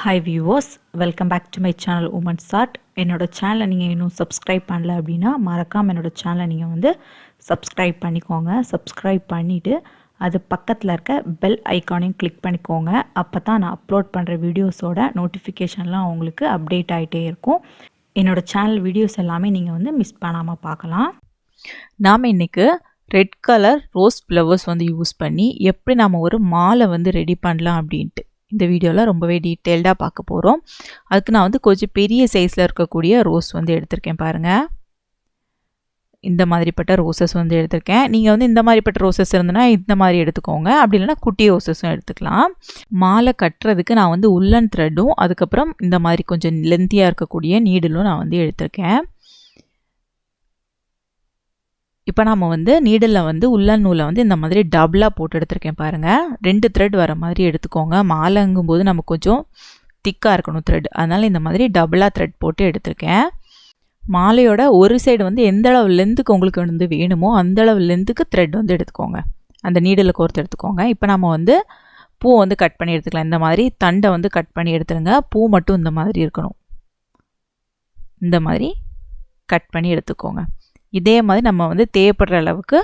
Hi viewers, welcome back to my channel womensart. என்னோடய சேனலை நீங்கள் இன்னும் சப்ஸ்கிரைப் பண்ணல அப்படின்னா மறக்காமல் என்னோடய சேனலை நீங்கள் வந்து சப்ஸ்கிரைப் பண்ணிக்கோங்க. சப்ஸ்கிரைப் பண்ணிவிட்டு அது பக்கத்தில் இருக்க பெல் ஐக்கானையும் கிளிக் பண்ணிக்கோங்க. அப்போ தான் நான் அப்லோட் பண்ணுற வீடியோஸோட நோட்டிஃபிகேஷன்லாம் உங்களுக்கு அப்டேட் ஆகிட்டே இருக்கும். என்னோடய சேனல் வீடியோஸ் எல்லாமே நீங்கள் வந்து மிஸ் பண்ணாமல் பார்க்கலாம். நாம் இன்றைக்கி ரெட் கலர் ரோஸ் ஃப்ளவர்ஸ் வந்து யூஸ் பண்ணி எப்படி நாம் ஒரு மாலை வந்து ரெடி பண்ணலாம் அப்படின்ட்டு இந்த வீடியோவில் ரொம்பவே டீட்டெயில்டாக பார்க்க போகிறோம். அதுக்கு நான் வந்து கொஞ்சம் பெரிய சைஸில் இருக்கக்கூடிய ரோஸ் வந்து எடுத்திருக்கேன் பாருங்கள். இந்த மாதிரிப்பட்ட ரோசஸ் வந்து எடுத்திருக்கேன். நீங்கள் வந்து இந்த மாதிரிப்பட்ட ரோசஸ் இருந்ததுன்னா இந்த மாதிரி எடுத்துக்கோங்க, அப்படி இல்லைன்னா குட்டி ரோசஸும் எடுத்துக்கலாம். மாலை கட்டுறதுக்கு நான் வந்து உள்ளன் த்ரெட்டும் அதுக்கப்புறம் இந்த மாதிரி கொஞ்சம் லென்த்தியாக இருக்கக்கூடிய நீடிலும் நான் வந்து எடுத்திருக்கேன். இப்போ நம்ம வந்து நீடில் வந்து உள்ளன் நூலை வந்து இந்த மாதிரி டபுளாக போட்டு எடுத்திருக்கேன் பாருங்கள். 2 த்ரெட் வர மாதிரி எடுத்துக்கோங்க. மாலைங்கும்போது நம்ம கொஞ்சம் திக்காக இருக்கணும் த்ரெட், அதனால் இந்த மாதிரி டபுளாக த்ரெட் போட்டு எடுத்திருக்கேன். மாலையோட ஒரு சைடு வந்து எந்த அளவு லென்த்துக்கு உங்களுக்கு வந்து வேணுமோ அந்த அளவு லென்த்துக்கு த்ரெட் வந்து எடுத்துக்கோங்க, அந்த நீடில் கோர்த்து எடுத்துக்கோங்க. இப்போ நம்ம வந்து பூ வந்து கட் பண்ணி எடுத்துக்கலாம். இந்த மாதிரி தண்டை வந்து கட் பண்ணி எடுத்துருங்க. பூ மட்டும் இந்த மாதிரி இருக்கணும். இந்த மாதிரி கட் பண்ணி எடுத்துக்கோங்க. இதே மாதிரி நம்ம வந்து தேவைப்படுற அளவுக்கு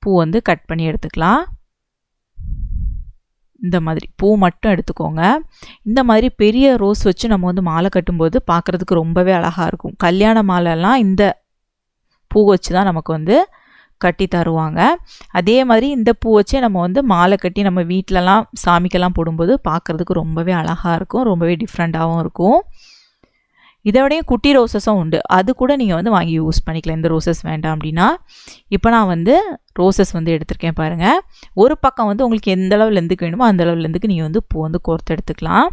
பூ வந்து கட் பண்ணி எடுத்துக்கலாம். இந்த மாதிரி பூ மட்டும் எடுத்துக்கோங்க. இந்த மாதிரி பெரிய ரோஸ் வச்சு நம்ம வந்து மாலை கட்டும்போது பார்க்குறதுக்கு ரொம்பவே அழகாக இருக்கும். கல்யாண மாலைலாம் இந்த பூ வச்சு தான் நமக்கு வந்து கட்டி தருவாங்க. அதே மாதிரி இந்த பூ வச்சே நம்ம வந்து மாலை கட்டி நம்ம வீட்டிலலாம் சாமிக்கெல்லாம் போடும்போது பார்க்குறதுக்கு ரொம்பவே அழகாக இருக்கும், ரொம்பவே டிஃப்ரெண்ட்டாகவும் இருக்கும். இதோடையும் குட்டி ரோசஸும் உண்டு, அது கூட நீங்கள் வந்து வாங்கி யூஸ் பண்ணிக்கலாம். இந்த ரோசஸ் வேண்டாம் அப்படின்னா. இப்போ நான் வந்து ரோசஸ் வந்து எடுத்திருக்கேன் பாருங்கள். ஒரு பக்கம் வந்து உங்களுக்கு எந்த அளவு லெந்துக்கு வேணுமோ அந்த அளவு லெந்துக்கு நீங்கள் வந்து பூ வந்து கோர்த்து எடுத்துக்கலாம்.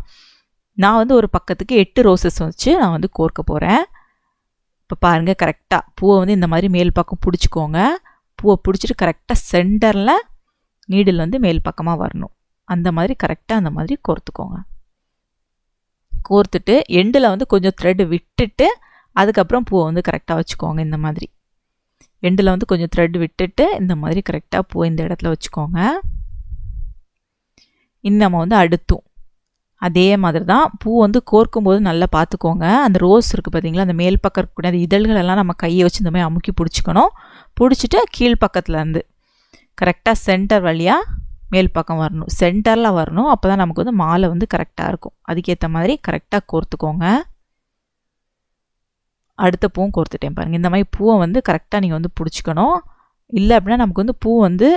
நான் வந்து ஒரு பக்கத்துக்கு 8 ரோசஸ் வச்சு நான் வந்து கோர்க்க போகிறேன். இப்போ பாருங்கள், கரெக்டாக பூவை வந்து இந்த மாதிரி மேல் பக்கம் பிடிச்சிக்கோங்க. பூவை பிடிச்சிட்டு கரெக்டாக சென்டரில் நீடில் வந்து மேல் பக்கமாக வரணும். அந்த மாதிரி கரெக்டாக அந்த மாதிரி கோர்த்துக்கோங்க. கோர்த்துட்டு எண்டில் வந்து கொஞ்சம் த்ரெட் விட்டுட்டு அதுக்கப்புறம் பூவை வந்து கரெக்டாக வச்சுக்கோங்க. இந்த மாதிரி எண்டில் வந்து கொஞ்சம் த்ரெட் விட்டுட்டு இந்த மாதிரி கரெக்டாக பூவை இந்த இடத்துல வச்சுக்கோங்க. இன்னும் நம்ம வந்து அடுத்தும் அதே மாதிரி தான் பூ வந்து கோர்க்கும்போது நல்லா பார்த்துக்கோங்க. அந்த ரோஸ் இருக்குது பார்த்தீங்களா, அந்த மேல் பக்கம் இருக்கக்கூடிய அந்த இதழ்களெல்லாம் நம்ம கையை வச்சு இந்த மாதிரி அமுக்கி பிடிச்சிக்கணும். பிடிச்சிட்டு கீழ்ப்பக்கத்துலேருந்து கரெக்டாக சென்டர் வழியாக மேல் பக்கம் வரணும், சென்டரில் வரணும். அப்போ தான் நமக்கு வந்து மாலை வந்து கரெக்டாக இருக்கும். அதுக்கேற்ற மாதிரி கரெக்டாக கோர்த்துக்கோங்க. அடுத்த பூவும் கோர்த்துட்டேன் பாருங்கள். இந்த மாதிரி பூவை வந்து கரெக்டாக நீங்கள் வந்து பிடிச்சிக்கணும். இல்லை அப்படின்னா நமக்கு வந்து பூ வந்து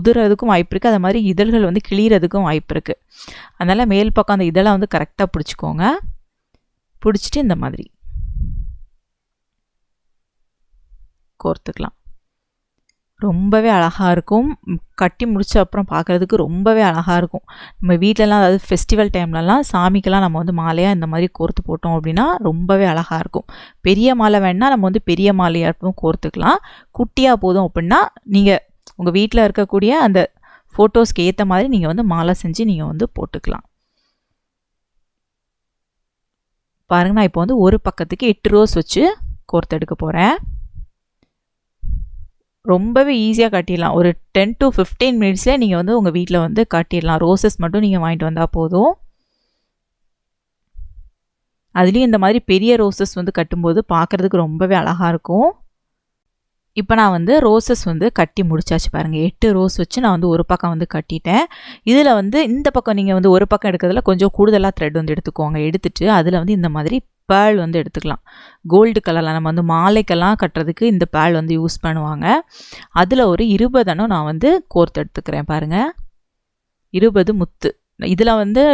உதிரதுக்கும் வாய்ப்பு இருக்குது, அது மாதிரி இதழ்கள் வந்து கிளியறதுக்கும் வாய்ப்பு இருக்குது. அதனால் மேல் பக்கம் அந்த இதழை வந்து கரெக்டாக பிடிச்சிக்கோங்க. பிடிச்சிட்டு இந்த மாதிரி கோர்த்துக்கலாம். ரொம்பவே அழகாக இருக்கும். கட்டி முடிச்ச அப்புறம் பார்க்குறதுக்கு ரொம்பவே அழகாக இருக்கும். நம்ம வீட்டிலலாம் அதாவது ஃபெஸ்டிவல் டைம்லலாம் சாமிக்கெல்லாம் நம்ம வந்து மாலையாக இந்த மாதிரி கோர்த்து போட்டோம் அப்படின்னா ரொம்பவே அழகாக இருக்கும். பெரிய மாலை வேணால் நம்ம வந்து பெரிய மாலையாகவும் கோர்த்துக்கலாம். குட்டியாக போதும் அப்படின்னா நீங்கள் உங்கள் வீட்டில் இருக்கக்கூடிய அந்த ஃபோட்டோஸ்க்கு ஏற்ற மாதிரி நீங்கள் வந்து மாலை செஞ்சு நீங்கள் வந்து போட்டுக்கலாம். பாருங்கள், நான் இப்போ வந்து ஒரு பக்கத்துக்கு 8 ரோஸ் வச்சு கோர்த்து எடுக்க போகிறேன். ரொம்பவே ஈஸியாக கட்டிடலாம். ஒரு 10 to 15 மினிட்ஸில் நீங்கள் வந்து உங்கள் வீட்டில் வந்து கட்டிடலாம். ரோசஸ் மட்டும் நீங்கள் வாங்கிட்டு வந்தால் போதும். அதுலேயும் இந்த மாதிரி பெரிய ரோசஸ் வந்து கட்டும்போது பார்க்குறதுக்கு ரொம்பவே அழகாக இருக்கும். இப்போ நான் வந்து ரோசஸ் வந்து கட்டி முடிச்சாச்சு பாருங்கள். 8 ரோஸ் வச்சு நான் வந்து ஒரு பக்கம் வந்து கட்டிட்டேன். இதில் வந்து இந்த பக்கம் நீங்கள் வந்து ஒரு பக்கம் எடுக்கிறதுல கொஞ்சம் கூடுதலாக த்ரெட் வந்து எடுத்துக்கோங்க. எடுத்துட்டு அதில் வந்து இந்த மாதிரி பேர்ல் வந்து எடுத்துக்கலாம். கோல்டு கலரில் நம்ம வந்து மாலைக்கெல்லாம் கட்டுறதுக்கு இந்த பேர்ல் வந்து யூஸ் பண்ணுவாங்க. அதில் ஒரு 20 நான் வந்து கோர்த்து எடுத்துக்கிறேன் பாருங்கள். 20 முத்து. இதில் வந்து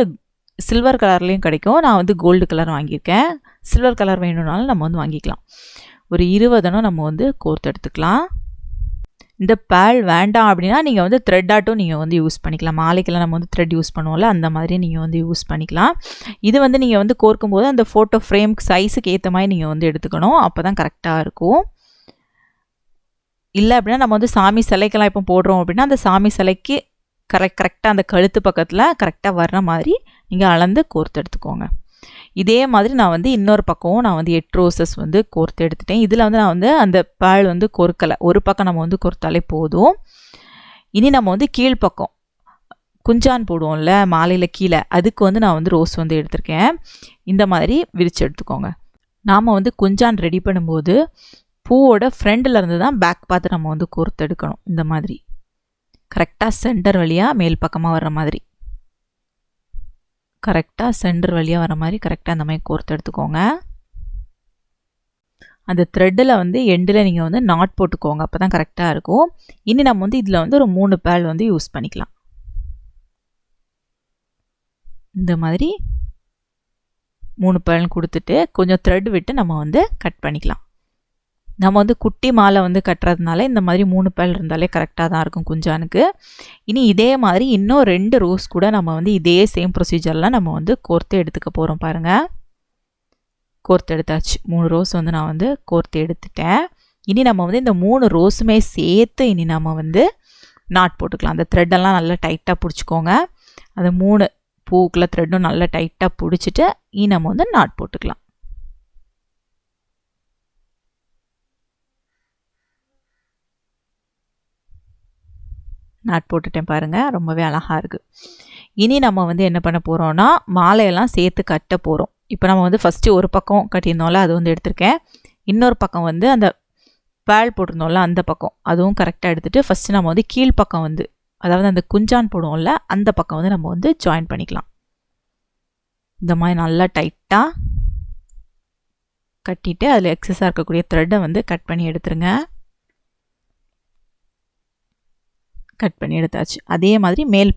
சில்வர் கலர்லேயும் கிடைக்கும். நான் வந்து கோல்டு கலர் வாங்கியிருக்கேன். சில்வர் கலர் வேணும்னாலும் நம்ம வந்து வாங்கிக்கலாம். ஒரு 20 நம்ம வந்து கோர்த்து எடுத்துக்கலாம். இந்த பேர்ல் வேண்டாம் அப்படின்னா நீங்கள் வந்து த்ரெட்டாட்டும் நீங்கள் வந்து யூஸ் பண்ணிக்கலாம். மாலைக்கெல்லாம் நம்ம வந்து த்ரெட் யூஸ் பண்ணுவோம்ல, அந்த மாதிரி நீங்கள் வந்து யூஸ் பண்ணிக்கலாம். இது வந்து நீங்கள் வந்து கோர்க்கும்போது அந்த ஃபோட்டோ ஃப்ரேம்க்கு சைஸுக்கு ஏற்ற மாதிரி நீங்கள் வந்து எடுத்துக்கணும். அப்போ தான் கரெக்டாக இருக்கும். இல்லை அப்படின்னா நம்ம வந்து சாமி சிலைக்கெல்லாம் இப்போ போடுறோம் அப்படின்னா அந்த சாமி சிலைக்கு கரெக்டாக அந்த கழுத்து பக்கத்தில் கரெக்டாக வர்ற மாதிரி நீங்கள் அளந்து கோர்த்து எடுத்துக்கோங்க. இதே மாதிரி நான் வந்து இன்னொரு பக்கமும் நான் வந்து 8 ரோசஸ் வந்து கோர்த்து எடுத்துட்டேன். இதில் வந்து நான் வந்து அந்த பேர்ல் வந்து கோர்க்கலை, ஒரு பக்கம் நம்ம வந்து கோர்த்தாலே போதும். இனி நம்ம வந்து கீழ்ப்பக்கம் குஞ்சான் போடுவோம்ல மாலையில் கீழே, அதுக்கு வந்து நான் வந்து ரோஸ் வந்து எடுத்திருக்கேன். இந்த மாதிரி விரித்து எடுத்துக்கோங்க. நாம் வந்து குஞ்சான் ரெடி பண்ணும்போது பூவோட ஃப்ரண்டில் இருந்து தான் பேக் பார்த்து நம்ம வந்து கோர்த்து எடுக்கணும். இந்த மாதிரி கரெக்டாக சென்டர் வழியாக மேல் பக்கமாக வர்ற மாதிரி, கரெக்டாக சென்டர் வழியாக வர மாதிரி கரெக்டாக அந்த மாதிரி கோர்த்து எடுத்துக்கோங்க. அந்த த்ரெட்டில் வந்து எண்டில் நீங்கள் வந்து நாட் போட்டுக்கோங்க, அப்போ தான் கரெக்டாக இருக்கும். இனி நம்ம வந்து இதில் வந்து ஒரு 3 பேல் வந்து யூஸ் பண்ணிக்கலாம். இந்த மாதிரி 3 பேல் கொடுத்துட்டு கொஞ்சம் த்ரெட் விட்டு நம்ம வந்து கட் பண்ணிக்கலாம். நம்ம வந்து குட்டி மாலை வந்து கட்டுறதுனால இந்த மாதிரி 3 பேல் இருந்தாலே கரெக்டாக தான் இருக்கும் குஞ்சானுக்கு. இனி இதே மாதிரி இன்னும் 2 ரோஸ் கூட நம்ம வந்து இதே சேம் ப்ரொசீஜர்லாம் நம்ம வந்து கோர்த்து எடுத்துக்க போகிறோம். பாருங்கள், கோர்த்து எடுத்தாச்சு. 3 ரோஸ் வந்து நான் வந்து கோர்த்து எடுத்துட்டேன். இனி நம்ம வந்து இந்த 3 ரோஸுமே சேர்த்து இனி நம்ம வந்து நாட் போட்டுக்கலாம். அந்த த்ரெட்டெல்லாம் நல்லா டைட்டாக பிடிச்சிக்கோங்க. அந்த 3 பூக்குள்ள த்ரெட்டும் நல்லா டைட்டாக பிடிச்சிட்டு இனி நம்ம வந்து நாட் போட்டுக்கலாம். நாட் போட்டுட்டேன் பாருங்கள், ரொம்பவே அழகாக இருக்குது. இனி நம்ம வந்து என்ன பண்ண போகிறோம்னா மாலையெல்லாம் சேர்த்து கட்ட போகிறோம். இப்போ நம்ம வந்து ஃபஸ்ட்டு ஒரு பக்கம் கட்டியிருந்தோம்ல, அது வந்து எடுத்திருக்கேன். இன்னொரு பக்கம் வந்து அந்த பேல் போட்டிருந்தோம்ல அந்த பக்கம், அதுவும் கரெக்டாக எடுத்துகிட்டு ஃபஸ்ட்டு நம்ம வந்து கீழ்ப்பக்கம் வந்து, அதாவது அந்த குஞ்சான் போடுவோம்ல அந்த பக்கம் வந்து நம்ம வந்து ஜாயின் பண்ணிக்கலாம். இந்த மாதிரி நல்லா டைட்டாக கட்டிட்டு அதில் எக்ஸஸாக இருக்கக்கூடிய த்ரெட்டை வந்து கட் பண்ணி எடுத்துருங்க. கட் பண்ணி எடுத்தாச்சு. அதே மாதிரி மேல்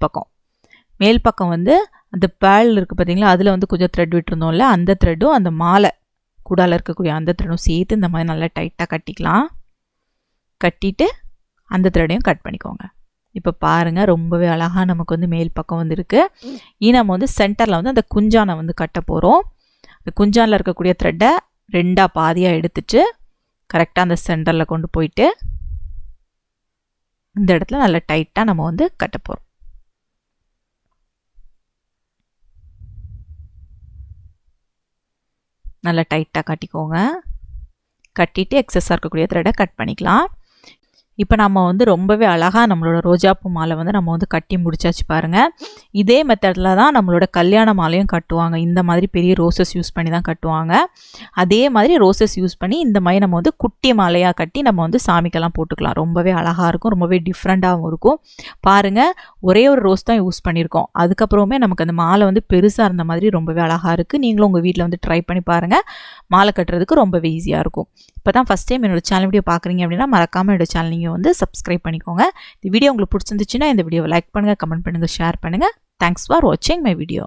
பக்கம் வந்து அந்த பேல் இருக்குது பார்த்தீங்களா, அதில் வந்து கொஞ்சம் த்ரெட் விட்டுருந்தோம்ல, அந்த த்ரெட்டும் அந்த மாலை கூடால இருக்கக்கூடிய அந்த த்ரெட்டும் சேர்த்து இந்த மாதிரி நல்லா டைட்டாக கட்டிக்கலாம். கட்டிட்டு அந்த த்ரெட்டையும் கட் பண்ணிக்கோங்க. இப்போ பாருங்கள், ரொம்பவே அழகாக நமக்கு வந்து மேல் பக்கம் வந்து இருக்குது. இனி நம்ம வந்து சென்டரில் வந்து அந்த குஞ்சானை வந்து கட்ட போகிறோம். அந்த குஞ்சானில் இருக்கக்கூடிய த்ரெட்டை 2ஆக பாதியாக எடுத்துட்டு கரெக்டாக அந்த சென்டரில் கொண்டு போயிட்டு இந்த இடத்துல நல்லா டைட்டாக நம்ம வந்து கட்ட போகிறோம். நல்லா டைட்டாக கட்டிக்கோங்க. கட்டிட்டு எக்ஸஸாக இருக்கக்கூடிய த்ரெட்டை கட் பண்ணிக்கலாம். இப்போ நம்ம வந்து ரொம்பவே அழகாக நம்மளோட ரோஜாப்பூ மாலை வந்து நம்ம வந்து கட்டி முடிச்சாச்சு பாருங்கள். இதே மெத்தடில் தான் நம்மளோட கல்யாண மாலையும் கட்டுவாங்க. இந்த மாதிரி பெரிய ரோசஸ் யூஸ் பண்ணி தான் கட்டுவாங்க. அதே மாதிரி ரோசஸ் யூஸ் பண்ணி இந்த மாதிரி நம்ம வந்து குட்டி மாலையாக கட்டி நம்ம வந்து சாமிக்கெல்லாம் போட்டுக்கலாம். ரொம்பவே அழகாக இருக்கும், ரொம்பவே டிஃப்ரெண்ட்டாகவும் இருக்கும். பாருங்கள், ஒரே ஒரு ரோஸ் தான் யூஸ் பண்ணியிருக்கோம். அதுக்கப்புறமே நமக்கு அந்த மாலை வந்து பெருசாக இருந்த மாதிரி ரொம்பவே அழகாக இருக்குது. நீங்களும் உங்கள் வீட்டில் வந்து ட்ரை பண்ணி பாருங்கள். மாலை கட்டுறதுக்கு ரொம்பவே ஈஸியாக இருக்கும். இப்போ தான் ஃபஸ்ட் டைம் என்னோட சேனல் வீடியோ பார்க்குறீங்க அப்படின்னா மறக்காமல் என்னோட சேனல் நீங்கள் வந்து சப்ஸ்கிரைப் பண்ணிக்கோங்க. இந்த வீடியோ உங்களுக்கு பிடிச்சிருந்துச்சுன்னா இந்த வீடியோவை லைக் பண்ணுங்கள், கமெண்ட் பண்ணுங்கள், ஷேர் பண்ணுங்கள். தேங்க்ஸ் ஃபார் வாட்சிங் மை வீடியோ.